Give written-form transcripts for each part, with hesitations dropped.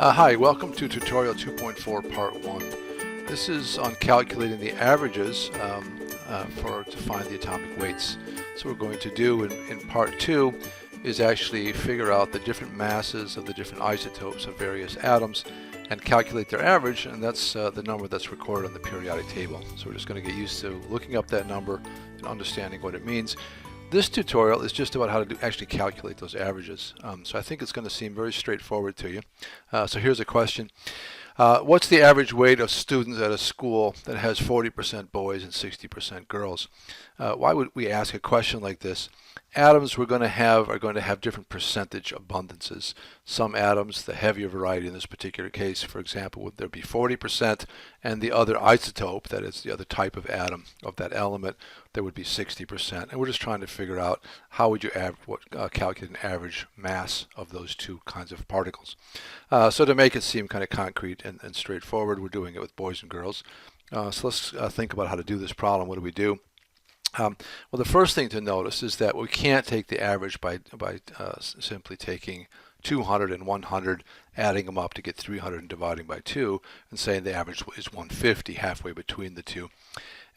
Hi, welcome to tutorial 2.4 part 1. This is on calculating the averages to find the atomic weights. So what we're going to do in part 2 is actually figure out the different masses of the different isotopes of various atoms and calculate their average, and that's the number that's recorded on the periodic table. So we're just going to get used to looking up that number and understanding what it means. This tutorial is just about how to actually calculate those averages. So I think it's going to seem very straightforward to you. So here's a question. What's the average weight of students at a school that has 40% boys and 60% girls? Why would we ask a question like this? Atoms are going to have different percentage abundances. Some atoms, the heavier variety in this particular case, for example, would there be 40%, and the other isotope, that is the other type of atom of that element, there would be 60%. And we're just trying to figure out how would you calculate an average mass of those two kinds of particles. So to make it seem kind of concrete and straightforward, we're doing it with boys and girls. So let's think about how to do this problem. What do we do? Well, the first thing to notice is that we can't take the average by simply taking 200 and 100, adding them up to get 300 and dividing by 2, and saying the average is 150 halfway between the two.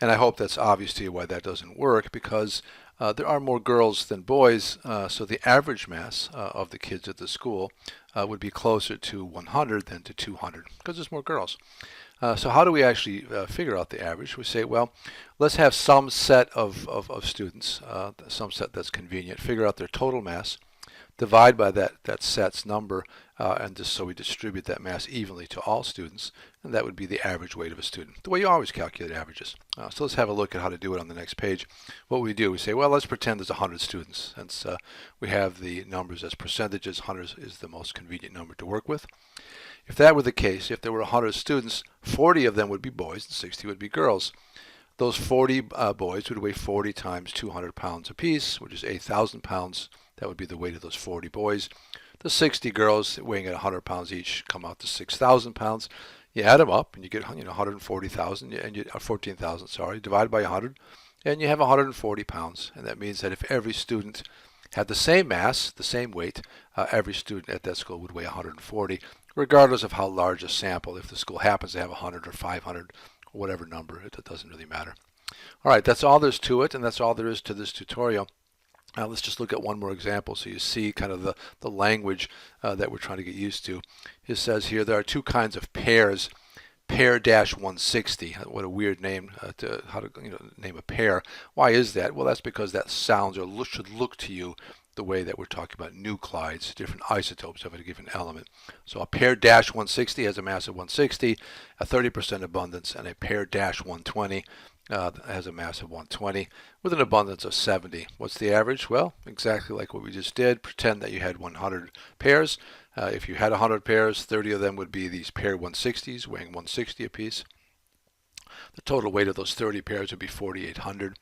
And I hope that's obvious to you why that doesn't work, because there are more girls than boys, so the average mass of the kids at the school would be closer to 100 than to 200, because there's more girls. So how do we actually figure out the average? We say, well, let's have some set of students, some set that's convenient, figure out their total mass, divide by that set's number, and just so we distribute that mass evenly to all students, and that would be the average weight of a student, the way you always calculate averages. So let's have a look at how to do it on the next page. What we do, we say, well, let's pretend there's 100 students, since we have the numbers as percentages. 100 is the most convenient number to work with. If that were the case, if there were 100 students, 40 of them would be boys and 60 would be girls. Those 40 boys would weigh 40 times 200 pounds apiece, which is 8,000 pounds. That would be the weight of those 40 boys. The 60 girls, weighing at 100 pounds each, come out to 6,000 pounds. You add them up and you get 140,000, and 14,000, sorry, divide by 100, and you have 140 pounds. And that means that if every student had the same mass, the same weight, every student at that school would weigh 140, regardless of how large a sample. If the school happens to have 100 or 500, or whatever number, it doesn't really matter. All right, that's all there's to it, and that's all there is to this tutorial. Now let's just look at one more example so you see kind of the language that we're trying to get used to. It says here there are two kinds of pairs. Pair dash 160. What a weird name how to name a pair. Why is that? Well, that's because that sounds or should look to you the way that we're talking about nuclides, different isotopes of a given element. So a pair dash 160 has a mass of 160, a 30% abundance, and a pair dash 120 has a mass of 120 with an abundance of 70. What's the average? Well, exactly like what we just did. Pretend that you had 100 pairs. If you had 100 pairs, 30 of them would be these pair 160s, weighing 160 apiece. The total weight of those 30 pairs would be 4,800.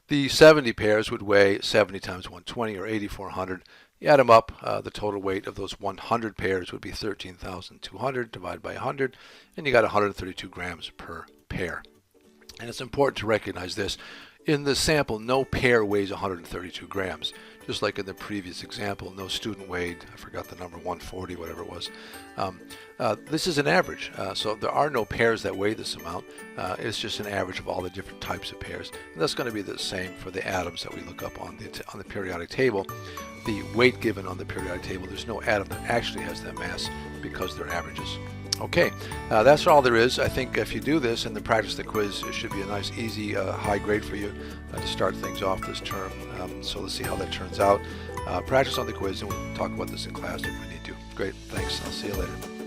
The 70 pairs would weigh 70 times 120, or 8,400. You add them up, the total weight of those 100 pairs would be 13,200 divided by 100, and you got 132 grams per pair. And it's important to recognize this. In the sample, no pair weighs 132 grams. Just like in the previous example, no student weighed, I forgot the number, 140, whatever it was. This is an average, so there are no pairs that weigh this amount. It's just an average of all the different types of pairs. And that's going to be the same for the atoms that we look up on the periodic table. The weight given on the periodic table, there's no atom that actually has that mass because they're averages. Okay, that's all there is. I think if you do this and then practice the quiz, it should be a nice, easy, high grade for you to start things off this term. So let's see how that turns out. Practice on the quiz, and we'll talk about this in class if we need to. Great, thanks. I'll see you later.